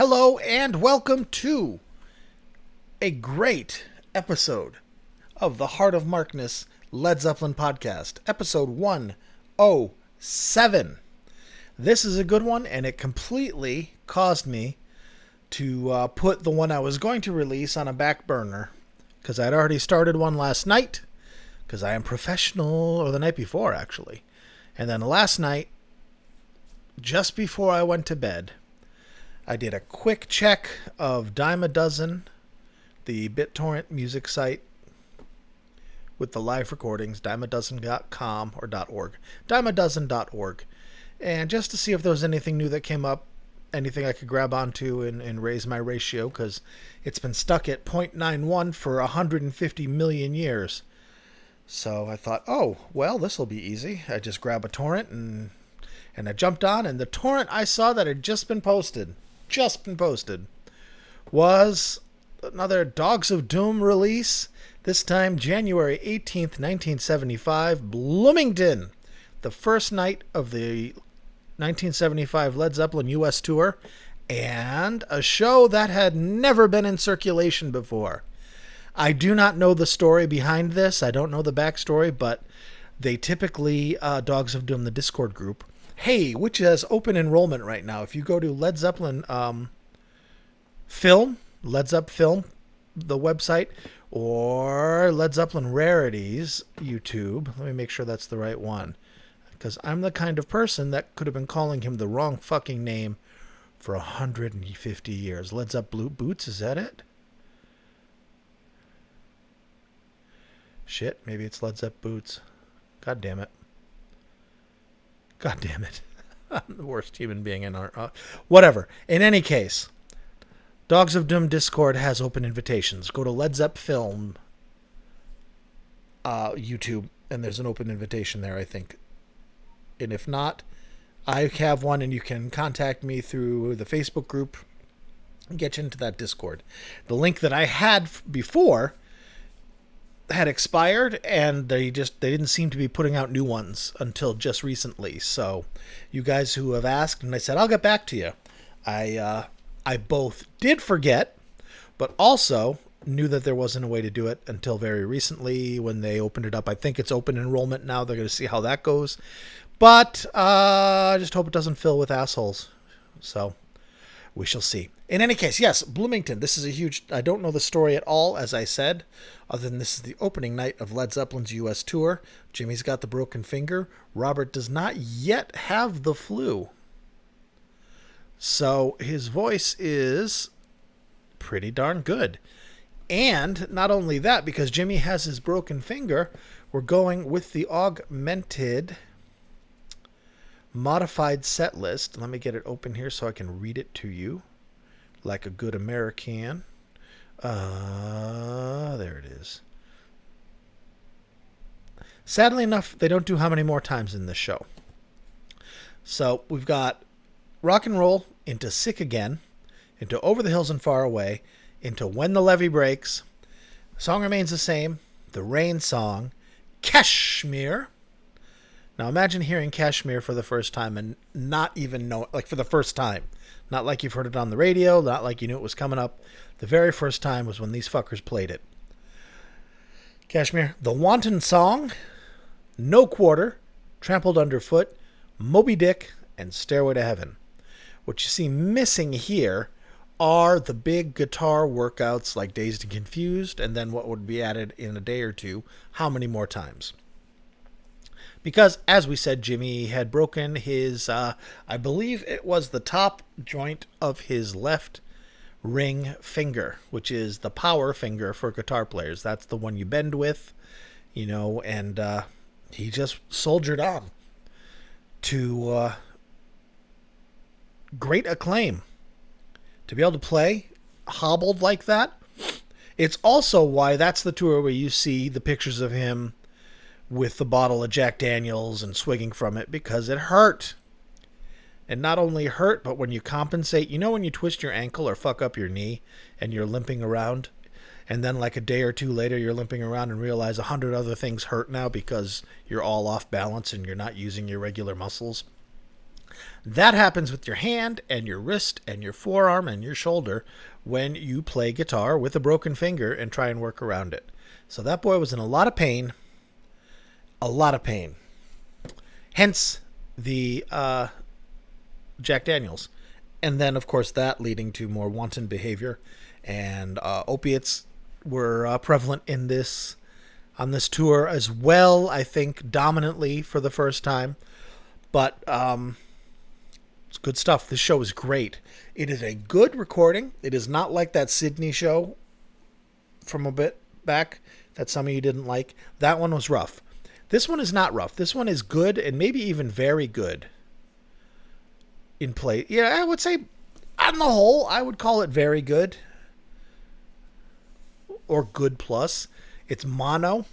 Hello and welcome to a great episode of the Heart of Markness Led Zeppelin podcast, episode 107. This is a good one, and it completely caused me to put the one I was going to release on a back burner because I'd already started one last night because I am professional, or the night before actually. And then last night, just before I went to bed, I did a quick check of Dime a Dozen, the BitTorrent music site with the live recordings, dimeadozen.com or .org, dimeadozen.org, and just to see if there was anything new that came up, anything I could grab onto and raise my ratio, because it's been stuck at 0.91 for 150 million years. So I thought, oh, well, this will be easy. I just grab a torrent and I jumped on, and the torrent I saw that had just been posted, was another Dogs of Doom release, this time January 18th, 1975, Bloomington, the first night of the 1975 Led Zeppelin US tour, and a show that had never been in circulation before. I do not know the story behind this. I don't know the backstory, but they typically, Dogs of Doom, the Discord group, which has open enrollment right now. If you go to Led Zeppelin Film, Led Zepp Film, the website, or Led Zeppelin Rarities YouTube, let me make sure that's the right one, because I'm the kind of person that could have been calling him the wrong fucking name for 150 years. Led Zepp Blue Boots, is that it? Shit, maybe it's Led Zepp Boots. God damn it. I'm the worst human being in our... whatever. In any case, Dogs of Doom Discord has open invitations. Go to Led Zepp Film YouTube, and there's an open invitation there, I think. And if not, I have one, and you can contact me through the Facebook group and get you into that Discord. The link that I had before had expired, and they didn't seem to be putting out new ones until just recently. So you guys who have asked, and I said I'll get back to you, I both did forget, but also knew that there wasn't a way to do it until very recently when they opened it up. I think it's open enrollment now. They're going to see how that goes, but I just hope it doesn't fill with assholes. So we shall see. In any case, yes, Bloomington. This is a huge... I don't know the story at all, as I said, other than this is the opening night of Led Zeppelin's U.S. tour. Jimmy's got the broken finger. Robert does not yet have the flu. So his voice is pretty darn good. And not only that, because Jimmy has his broken finger, we're going with the augmented... modified set list. Let me get it open here so I can read it to you like a good American. There it is. Sadly enough, they don't do how many more times in this show. So we've got Rock and Roll, into Sick Again, into Over the Hills and Far Away, into When the Levee Breaks. The song remains the same. The Rain Song, Kashmir. Now imagine hearing Kashmir for the first time and not even know, like for the first time. Not like you've heard it on the radio, not like you knew it was coming up. The very first time was when these fuckers played it. Kashmir. The Wanton Song, No Quarter, Trampled Underfoot, Moby Dick, and Stairway to Heaven. What you see missing here are the big guitar workouts like Dazed and Confused, and then what would be added in a day or two, how many more times. Because, as we said, Jimmy had broken his, I believe it was the top joint of his left ring finger, which is the power finger for guitar players. That's the one you bend with, and he just soldiered on to great acclaim. To be able to play hobbled like that. It's also why that's the tour where you see the pictures of him with the bottle of Jack Daniels and swigging from it, because it hurt. And not only hurt, but when you compensate, when you twist your ankle or fuck up your knee and you're limping around, and then like a day or two later you're limping around and realize 100 other things hurt now because you're all off balance and you're not using your regular muscles. That happens with your hand and your wrist and your forearm and your shoulder when you play guitar with a broken finger and try and work around it. So that boy was in a lot of pain. A lot of pain. Hence the Jack Daniels. And then, of course, that leading to more wanton behavior. And opiates were prevalent in this on this tour as well, I think, dominantly for the first time. But it's good stuff. This show is great. It is a good recording. It is not like that Sydney show from a bit back that some of you didn't like. That one was rough. This one is not rough. This one is good and maybe even very good in play. Yeah, I would say on the whole, I would call it very good or good plus. It's mono,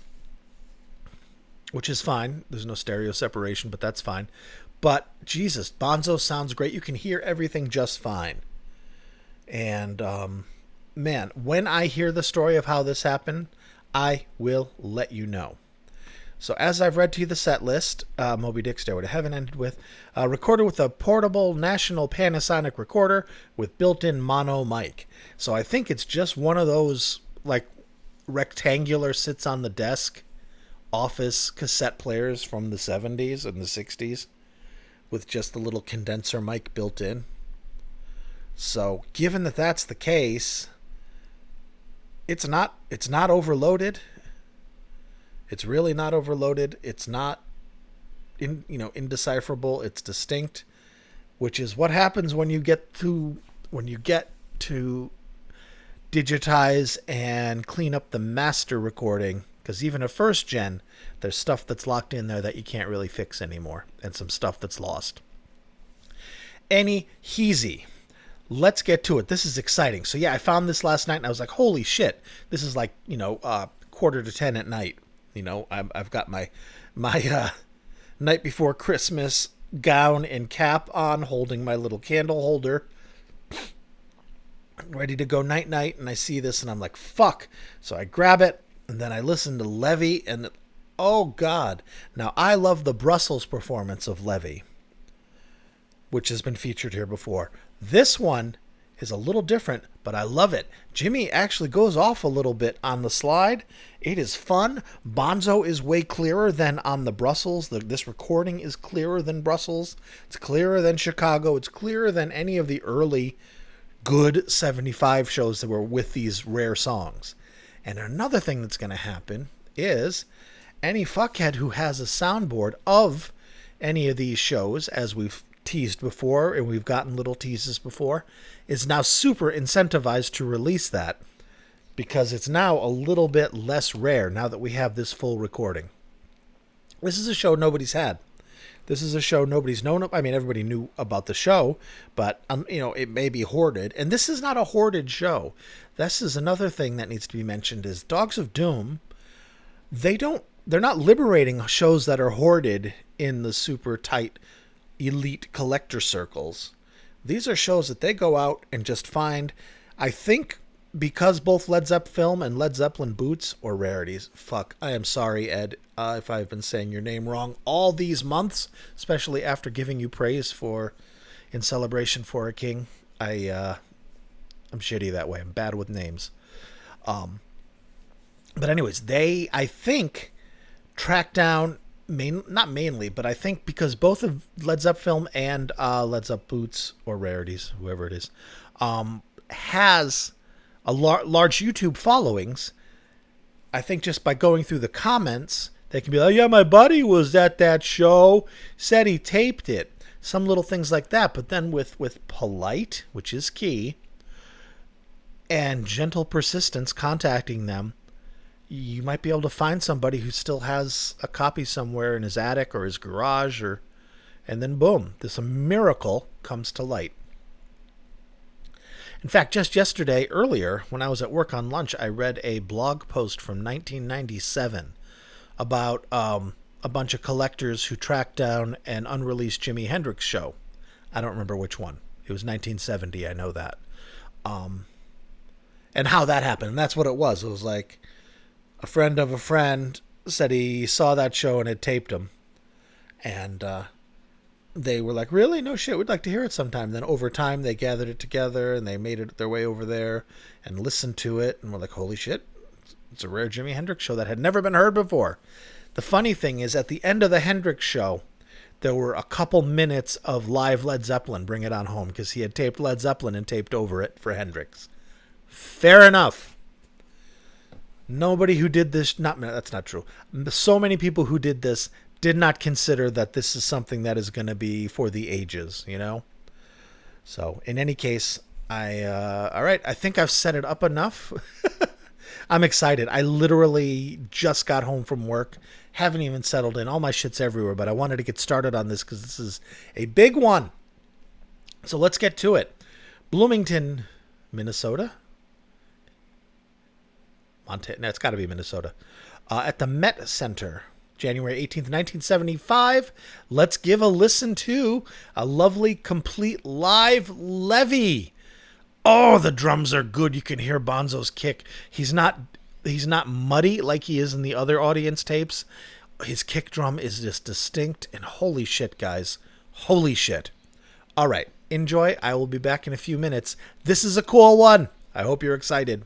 which is fine. There's no stereo separation, but that's fine. But Jesus, Bonzo sounds great. You can hear everything just fine. And man, when I hear the story of how this happened, I will let you know. So as I've read to you the set list, Moby Dick Stairway to Heaven ended with recorded with a portable National Panasonic recorder with built-in mono mic. So I think it's just one of those like rectangular sits on the desk office cassette players from the 70s and the 60s with just the little condenser mic built in. So given that that's the case, it's not overloaded. It's really not overloaded. It's not indecipherable. It's distinct, which is what happens when you get to digitize and clean up the master recording, because even a first gen, there's stuff that's locked in there that you can't really fix anymore, and some stuff that's lost. Any heezy. Let's get to it. This is exciting. So yeah, I found this last night and I was like, holy shit, this is like 9:45 at night. I've got my night before Christmas gown and cap on, holding my little candle holder, ready to go night night, and I see this and I'm like, fuck. So I grab it and then I listen to Levee and oh god. Now I love the Brussels performance of Levee, which has been featured here before. This one is a little different, but I love it. Jimmy actually goes off a little bit on the slide. It is fun. Bonzo is way clearer than on the Brussels. This recording is clearer than Brussels. It's clearer than Chicago. It's clearer than any of the early good 75 shows that were with these rare songs. And another thing that's going to happen is any fuckhead who has a soundboard of any of these shows, as we've teased before, and we've gotten little teases before, is now super incentivized to release that, because it's now a little bit less rare now that we have this full recording. This is a show nobody's had. This is a show nobody's known of. I mean, everybody knew about the show, but it may be hoarded. And this is not a hoarded show. This is another thing that needs to be mentioned is Dogs of Doom, they're not liberating shows that are hoarded in the super tight elite collector circles. These are shows that they go out and just find. I think because both Led Zeppelin film and Led Zeppelin boots or rarities. Fuck, I am sorry, Ed, if I've been saying your name wrong all these months, especially after giving you praise in celebration for a king. I'm shitty that way. I'm bad with names. But anyways, they, I think, track down. Not mainly, but I think because both of Led Zeppelin film and Led Zeppelin boots or rarities, whoever it is, has a large YouTube followings. I think just by going through the comments, they can be like, yeah, my buddy was at that show, said he taped it. Some little things like that. But then with polite, which is key, and gentle persistence contacting them, you might be able to find somebody who still has a copy somewhere in his attic or his garage, and then boom, this miracle comes to light. In fact, just yesterday, earlier, when I was at work on lunch, I read a blog post from 1997 about a bunch of collectors who tracked down an unreleased Jimi Hendrix show. I don't remember which one. It was 1970, I know that. And how that happened. And that's what it was. It was like, a friend of a friend said he saw that show and had taped him. And they were like, really? No shit, we'd like to hear it sometime. Then over time, they gathered it together and they made it their way over there and listened to it. And we're like, holy shit, it's a rare Jimi Hendrix show that had never been heard before. The funny thing is, at the end of the Hendrix show, there were a couple minutes of live Led Zeppelin, Bring It On Home, because he had taped Led Zeppelin and taped over it for Hendrix. Fair enough. Nobody who did this, that's not true. So many people who did this did not consider that this is something that is going to be for the ages, you know? So, in any case, all right, I think I've set it up enough. I'm excited. I literally just got home from work. Haven't even settled in. All my shit's everywhere, but I wanted to get started on this because this is a big one. So let's get to it. Bloomington, Minnesota? Montana. No, it's got to be Minnesota. At the Met Center, January 18th, 1975. Let's give a listen to a lovely, complete live Levee. Oh, the drums are good. You can hear Bonzo's kick. He's not muddy like he is in the other audience tapes. His kick drum is just distinct, and holy shit, guys. Holy shit. All right, enjoy. I will be back in a few minutes. This is a cool one. I hope you're excited.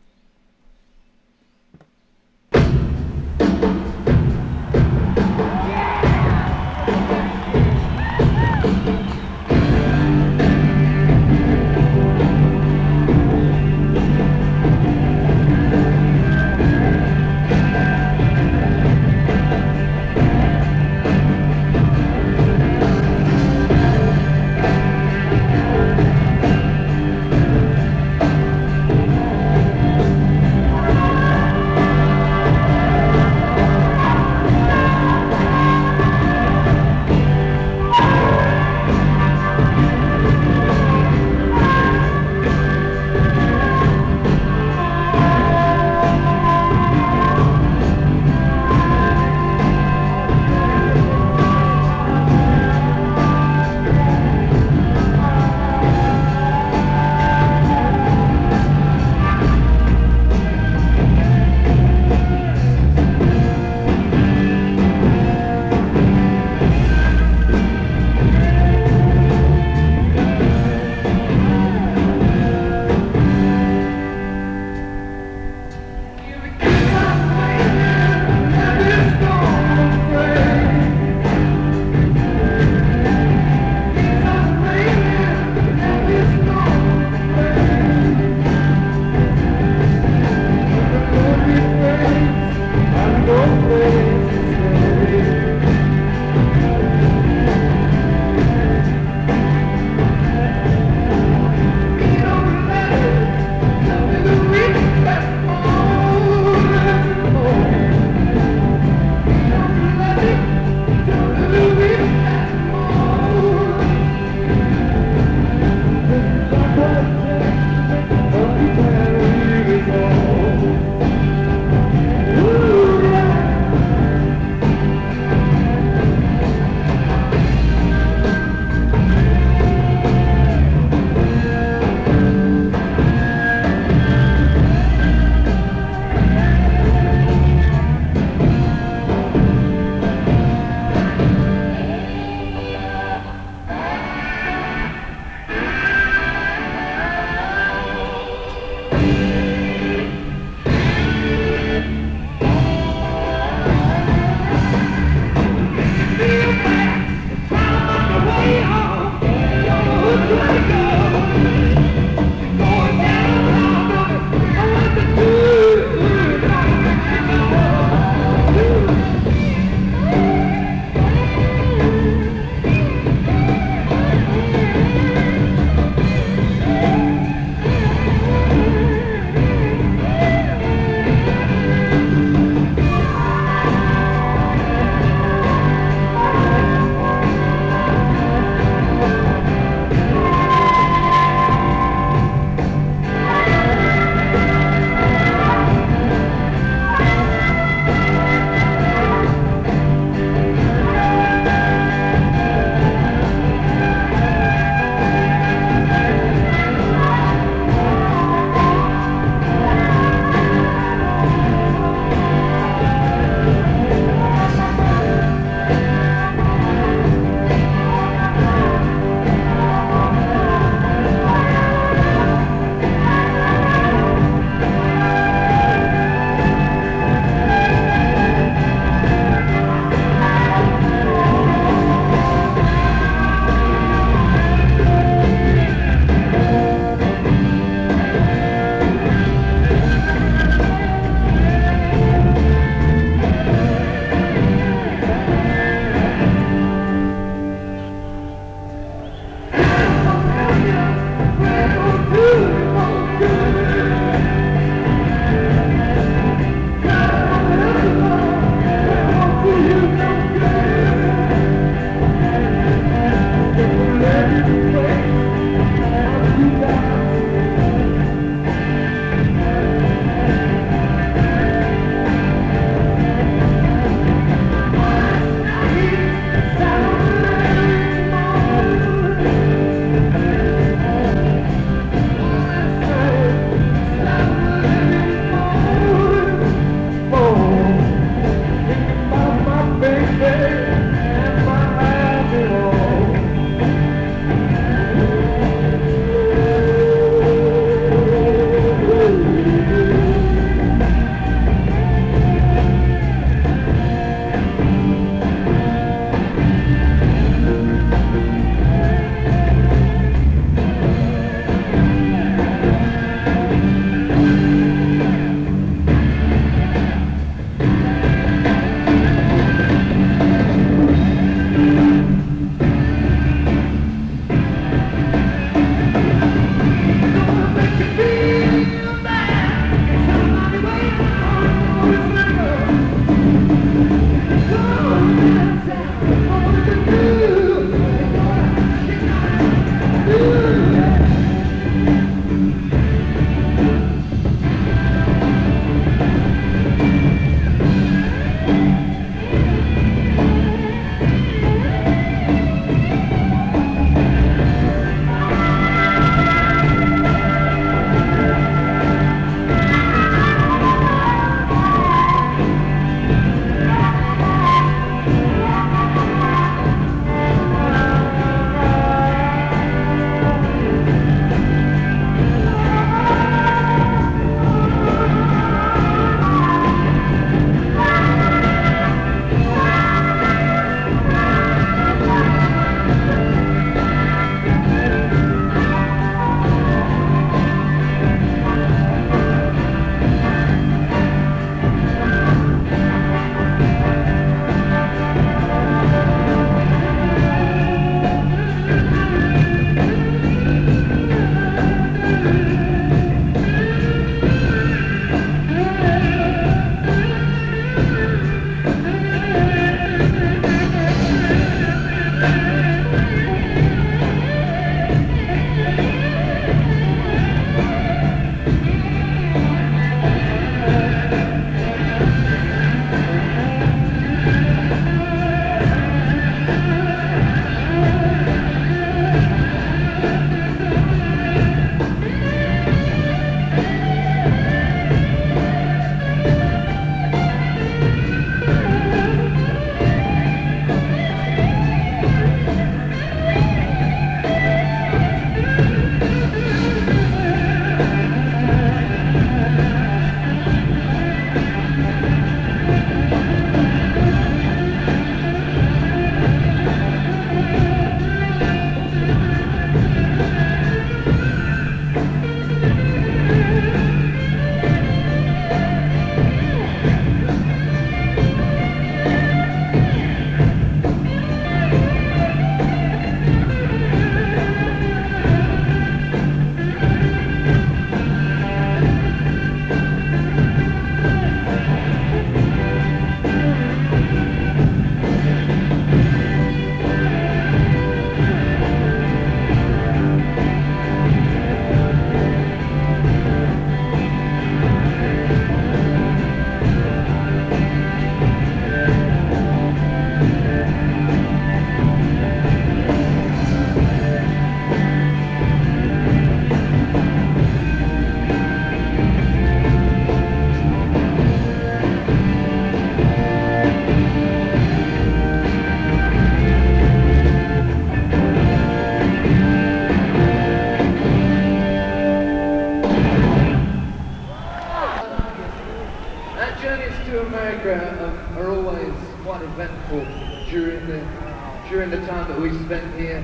America are always quite eventful during the time that we spent here.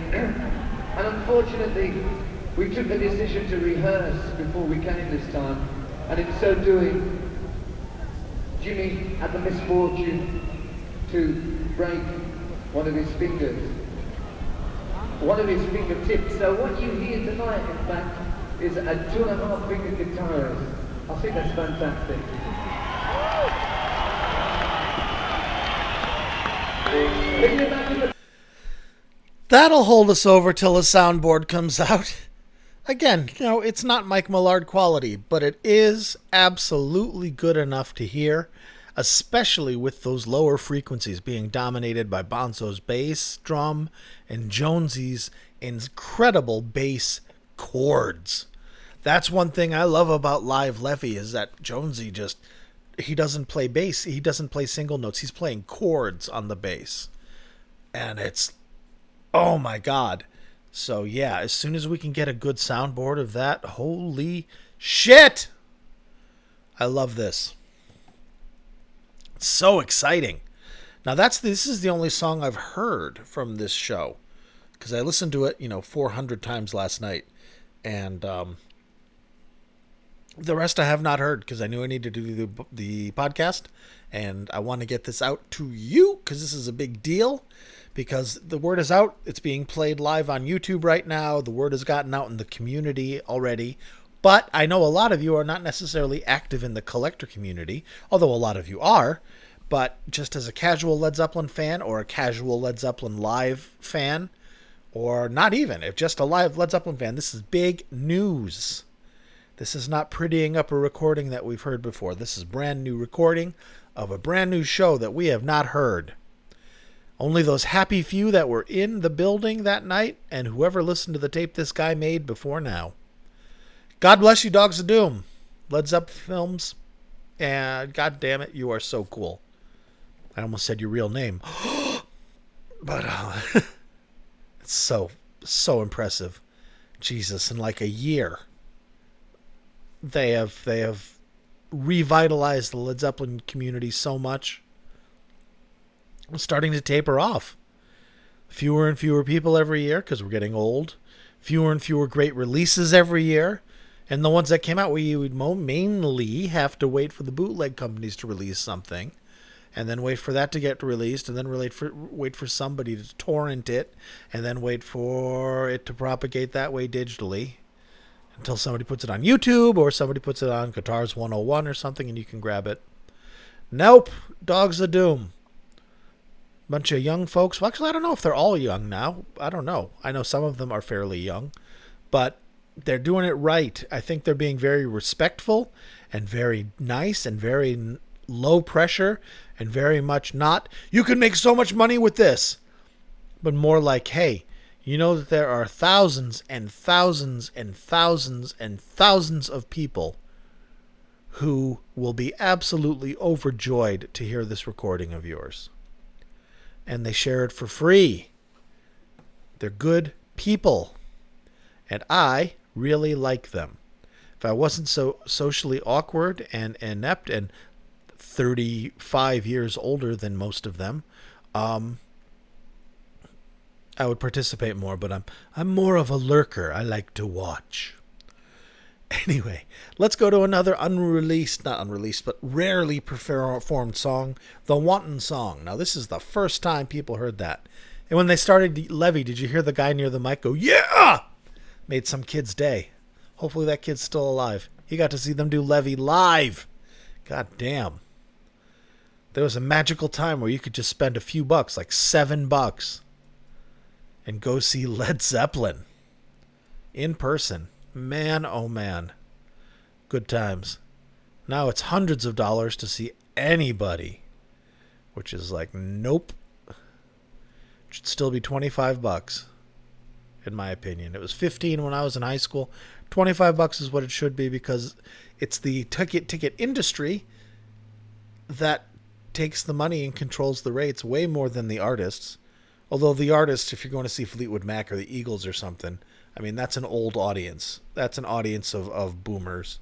And unfortunately, we took the decision to rehearse before we came this time. And in so doing, Jimmy had the misfortune to break one of his fingers. One of his fingertips. So what you hear tonight, in fact, is a 2.5 finger guitarist. I think that's fantastic. That'll hold us over till a soundboard comes out. Again, it's not Mike Millard quality, but it is absolutely good enough to hear, especially with those lower frequencies being dominated by Bonzo's bass, drum, and Jonesy's incredible bass chords. That's one thing I love about live Levee is that Jonesy he doesn't play bass. He doesn't play single notes. He's playing chords on the bass. And it's, oh my God. So yeah, as soon as we can get a good soundboard of that, holy shit! I love this. It's so exciting. Now this is the only song I've heard from this show. Because I listened to it, 400 times last night. And the rest I have not heard because I knew I needed to do the podcast. And I want to get this out to you because this is a big deal. Because the word is out. It's being played live on YouTube right now. The word has gotten out in the community already. But I know a lot of you are not necessarily active in the collector community. Although a lot of you are. But just as a casual Led Zeppelin fan or a casual Led Zeppelin live fan, or not even, if just a live Led Zeppelin fan, this is big news. This is not prettying up a recording that we've heard before. This is brand new recording of a brand new show that we have not heard. Only those happy few that were in the building that night and whoever listened to the tape this guy made before now. God bless you, Dogs of Doom. Led Zeppelin films. And God damn it, you are so cool. I almost said your real name. But it's so impressive. Jesus, in like a year, they have revitalized the Led Zeppelin community so much. It's starting to taper off. Fewer and fewer people every year because we're getting old. Fewer and fewer great releases every year. And the ones that came out, we would mainly have to wait for the bootleg companies to release something. And then wait for that to get released. And then wait for somebody to torrent it. And then wait for it to propagate that way digitally. Until somebody puts it on YouTube or somebody puts it on Guitars 101 or something and you can grab it. Nope. Dogs of Doom. Bunch of young folks. Well, actually, I don't know if they're all young now. I don't know. I know some of them are fairly young. But they're doing it right. I think they're being very respectful and very nice and very low pressure and very much not, you can make so much money with this. But more like, hey, you know that there are thousands and thousands and thousands and thousands of people who will be absolutely overjoyed to hear this recording of yours. And they share it for free. They're good people. And I really like them. If I wasn't so socially awkward and inept and 35 years older than most of them, I would participate more, but I'm more of a lurker. I like to watch. Anyway, let's go to another not unreleased, but rarely performed song, the Wanton Song. Now, this is the first time people heard that. And when they started Levee, did you hear the guy near the mic go, yeah? Made some kid's day. Hopefully that kid's still alive. He got to see them do Levee live. God damn. There was a magical time where you could just spend a few bucks, like $7, and go see Led Zeppelin in person. Man, oh man. Good times. Now it's hundreds of dollars to see anybody, which is like, nope. It should still be $25, in my opinion. It was $15 when I was in high school. $25 is what it should be because it's the ticket industry that takes the money and controls the rates way more than the artists. Although the artists, if you're going to see Fleetwood Mac or the Eagles or something, I mean, that's an old audience. That's an audience of boomers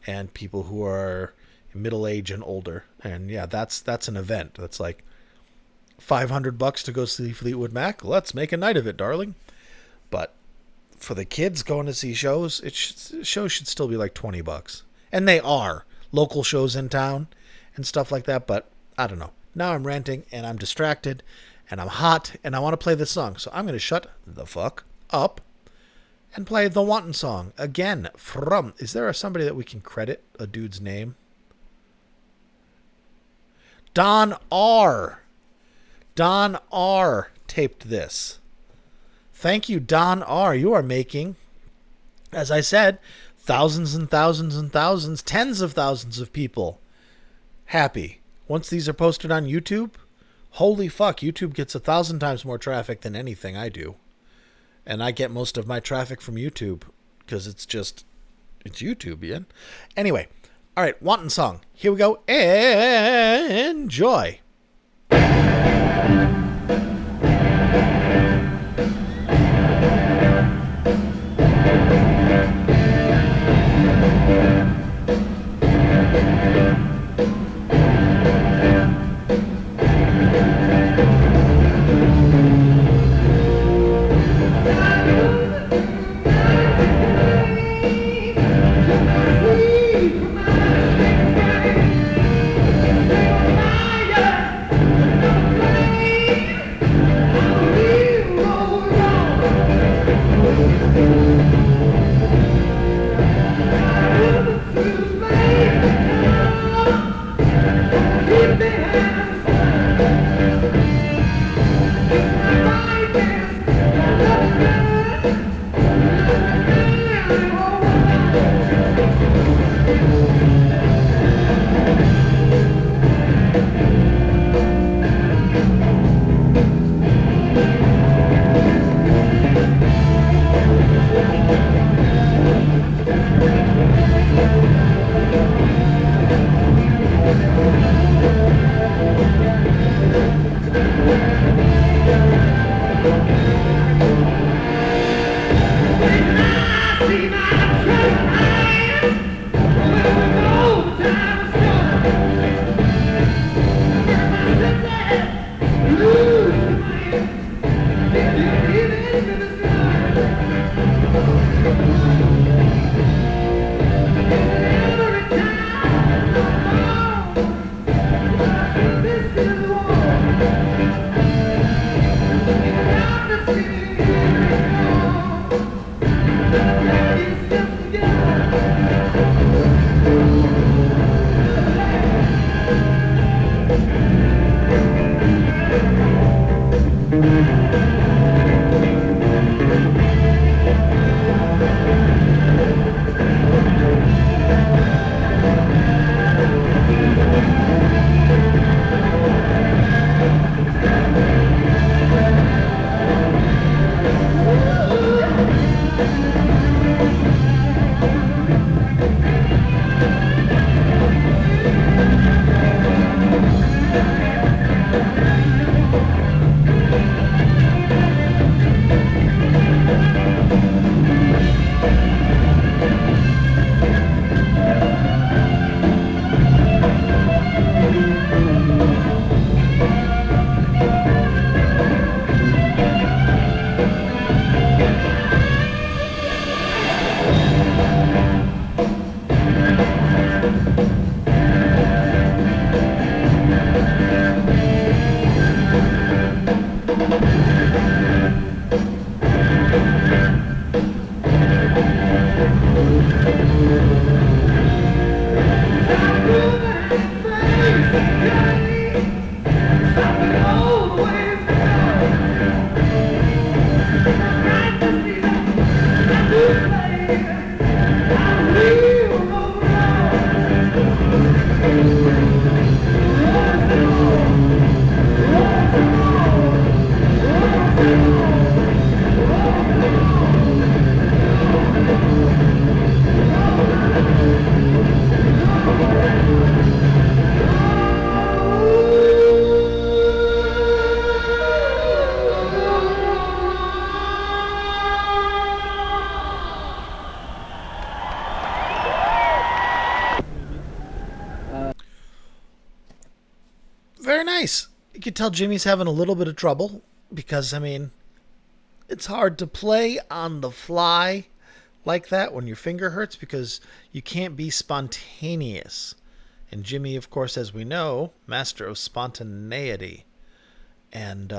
and people who are middle age and older. And yeah, that's an event. That's like $500 to go see Fleetwood Mac. Let's make a night of it, darling. But for the kids going to see shows, shows should still be like $20. And they are local shows in town and stuff like that. But I don't know. Now I'm ranting and I'm distracted and I'm hot and I want to play this song. So I'm going to shut the fuck up and play the Wanton Song again from... Is there somebody that we can credit a dude's name? Don R. Don R. taped this. Thank you, Don R. You are making, as I said, thousands and thousands and thousands, tens of thousands of people happy. Once these are posted on YouTube, holy fuck, YouTube gets 1,000 times more traffic than anything I do. And I get most of my traffic from YouTube because it's YouTube, yeah? Anyway, all right, Wanton Song. Here we go. Enjoy. nice. You can tell Jimmy's having a little bit of trouble because, I mean, it's hard to play on the fly like that when your finger hurts because you can't be spontaneous. And Jimmy, of course, as we know, master of spontaneity. And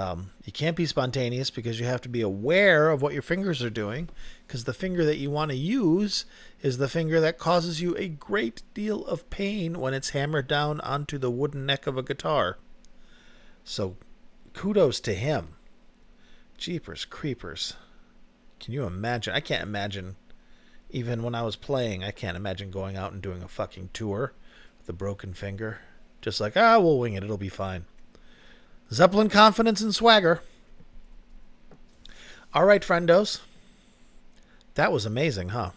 you can't be spontaneous because you have to be aware of what your fingers are doing, because the finger that you want to use is the finger that causes you a great deal of pain when it's hammered down onto the wooden neck of a guitar. So kudos to him. Jeepers creepers. Can you imagine? I can't imagine. Even when I was playing, I can't imagine going out and doing a fucking tour with a broken finger. Just like, we'll wing it. It'll be fine. Zeppelin confidence and swagger. All right, friendos. That was amazing, huh?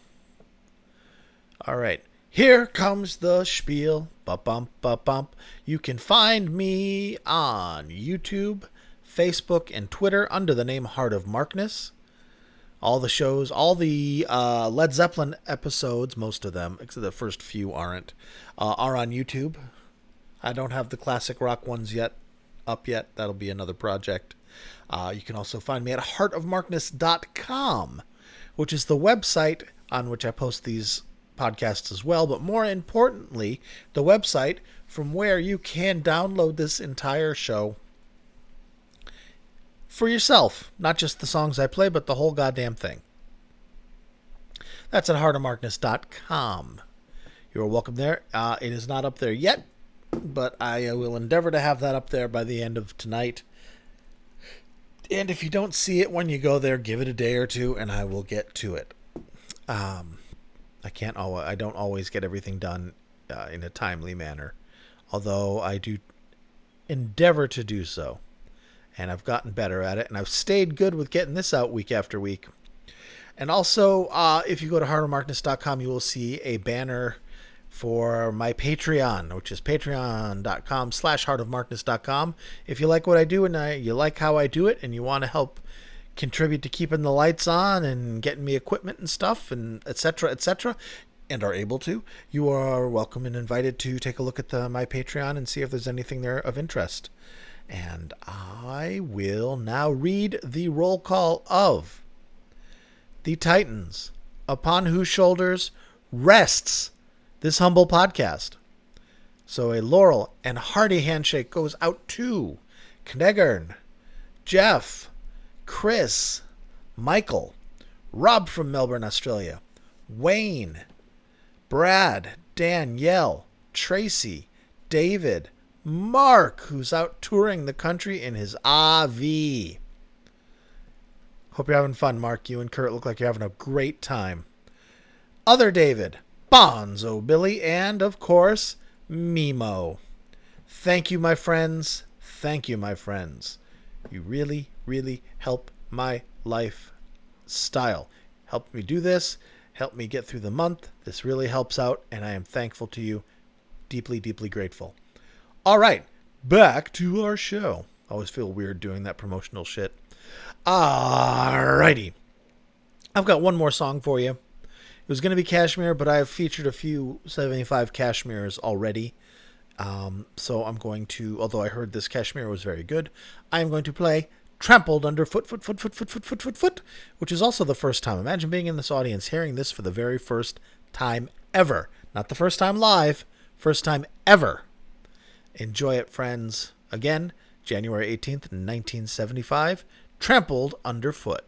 All right. Here comes the spiel. Ba-bump, ba-bump. You can find me on YouTube, Facebook, and Twitter under the name Heart of Markness. All the shows, all the Led Zeppelin episodes, most of them, except the first few aren't, are on YouTube. I don't have the classic rock ones up yet. That'll be another project. You can also find me at heartofmarkness.com, which is the website on which I post these podcasts as well, but more importantly, the website from where you can download this entire show for yourself. Not just the songs I play, but the whole goddamn thing. That's at heartofmarkness.com. You're welcome there. It is not up there yet, but I will endeavor to have that up there by the end of tonight. And if you don't see it when you go there, give it a day or two, and I will get to it. I don't always get everything done in a timely manner, although I do endeavor to do so. And I've gotten better at it, and I've stayed good with getting this out week after week. And also, if you go to heartofmarkness.com, you will see a banner for my Patreon, which is patreon.com/heartofmarkness.com. If you like what I do and you like how I do it, and you want to help contribute to keeping the lights on and getting me equipment and stuff, and etc., and are able to, you are welcome and invited to take a look at my Patreon and see if there's anything there of interest. And I will now read the roll call of the Titans, upon whose shoulders rests this humble podcast. So a laurel and hearty handshake goes out to Knegern, Jeff, Chris, Michael, Rob from Melbourne, Australia, Wayne, Brad, Danielle, Tracy, David, Mark, who's out touring the country in his RV. Hope you're having fun, Mark. You and Kurt look like you're having a great time. Other David, Bonzo Billy, and, of course, Mimo. Thank you, my friends. Thank you, my friends. You really, really help my lifestyle. Help me do this. Help me get through the month. This really helps out, and I am thankful to you. Deeply, deeply grateful. All right, back to our show. I always feel weird doing that promotional shit. Alrighty. I've got one more song for you. It was going to be Kashmir, but I've featured a few 75 Kashmirs already. So I'm going to, although I heard this Kashmir was very good, I am going to play Trampled Underfoot, which is also the first time. Imagine being in this audience, hearing this for the very first time ever. Not the first time live, first time ever. Enjoy it, friends. Again, January 18th, 1975, Trampled Underfoot.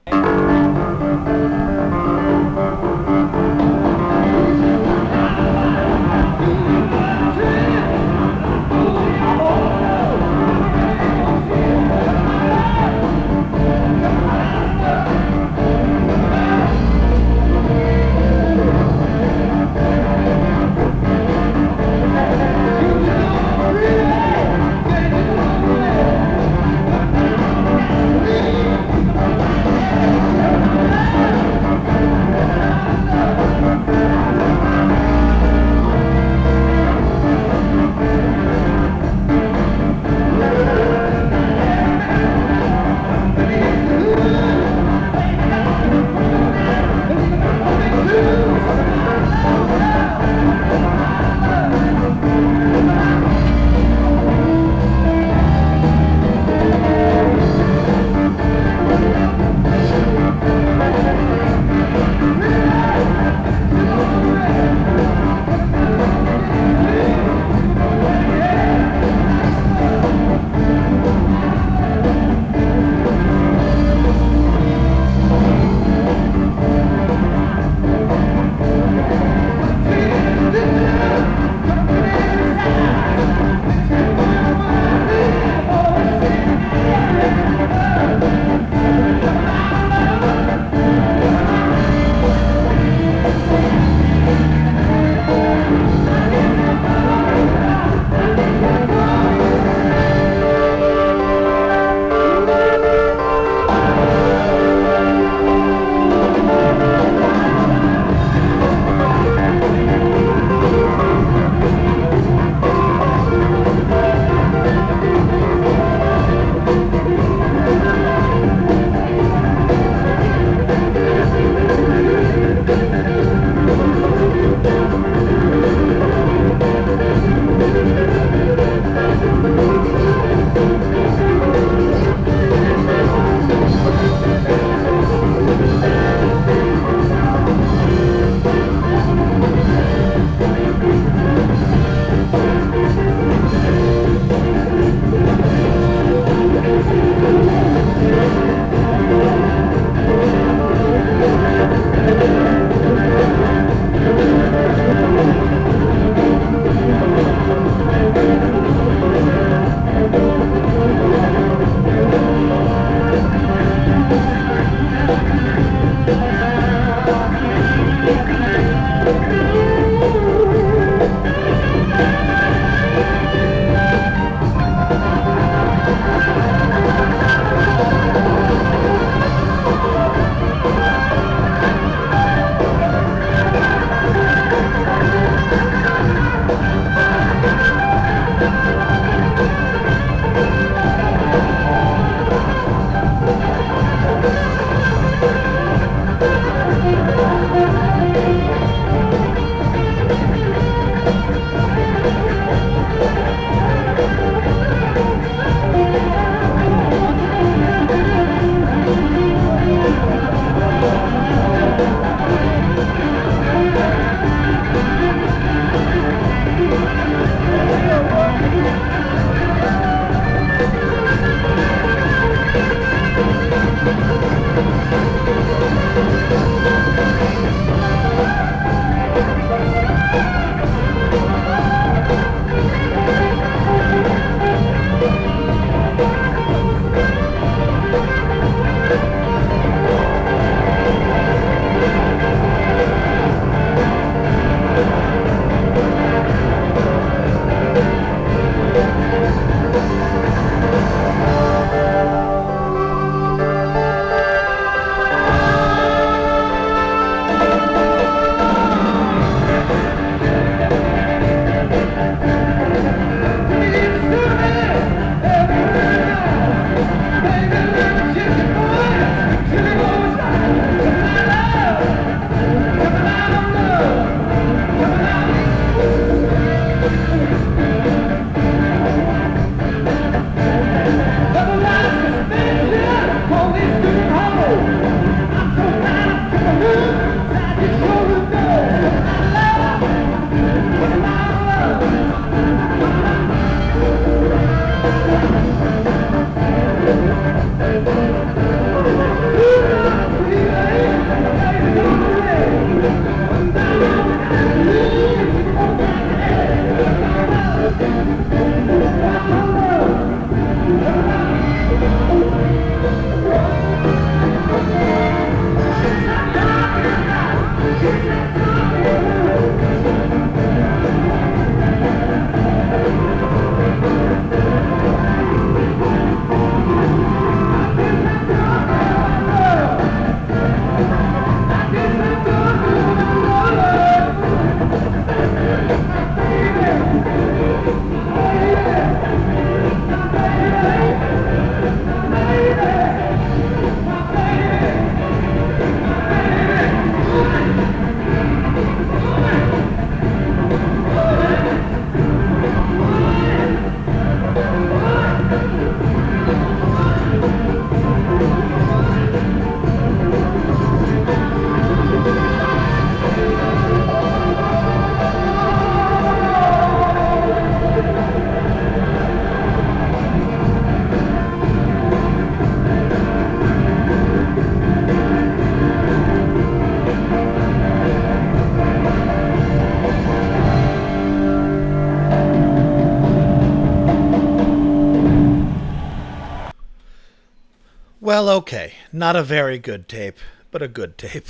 Well, okay. Not a very good tape, but a good tape.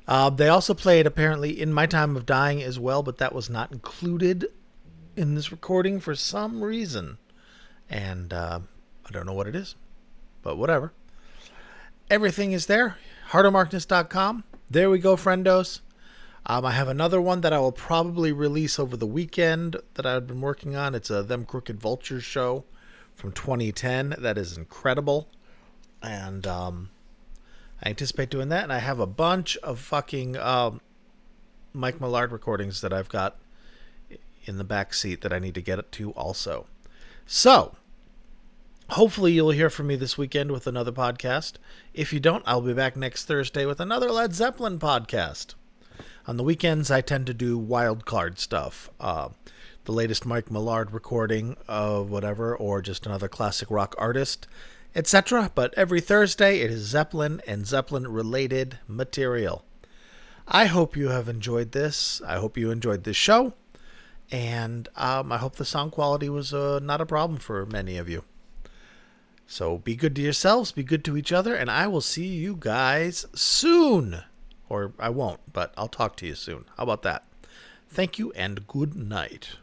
They also played, apparently, In My Time of Dying as well, but that was not included in this recording for some reason. And I don't know what it is, but whatever. Everything is there. heartomarkness.com. There we go, friendos. I have another one that I will probably release over the weekend that I've been working on. It's a Them Crooked Vultures show from 2010. That is incredible. And I anticipate doing that. And I have a bunch of fucking Mike Millard recordings that I've got in the back seat that I need to get to also. So, hopefully you'll hear from me this weekend with another podcast. If you don't, I'll be back next Thursday with another Led Zeppelin podcast. On the weekends, I tend to do wild card stuff. The latest Mike Millard recording of whatever, or just another classic rock artist, etc. But every Thursday, it is Zeppelin and Zeppelin-related material. I hope you have enjoyed this. I hope you enjoyed this show. And I hope the sound quality was not a problem for many of you. So be good to yourselves, be good to each other, and I will see you guys soon. Or I won't, but I'll talk to you soon. How about that? Thank you and good night.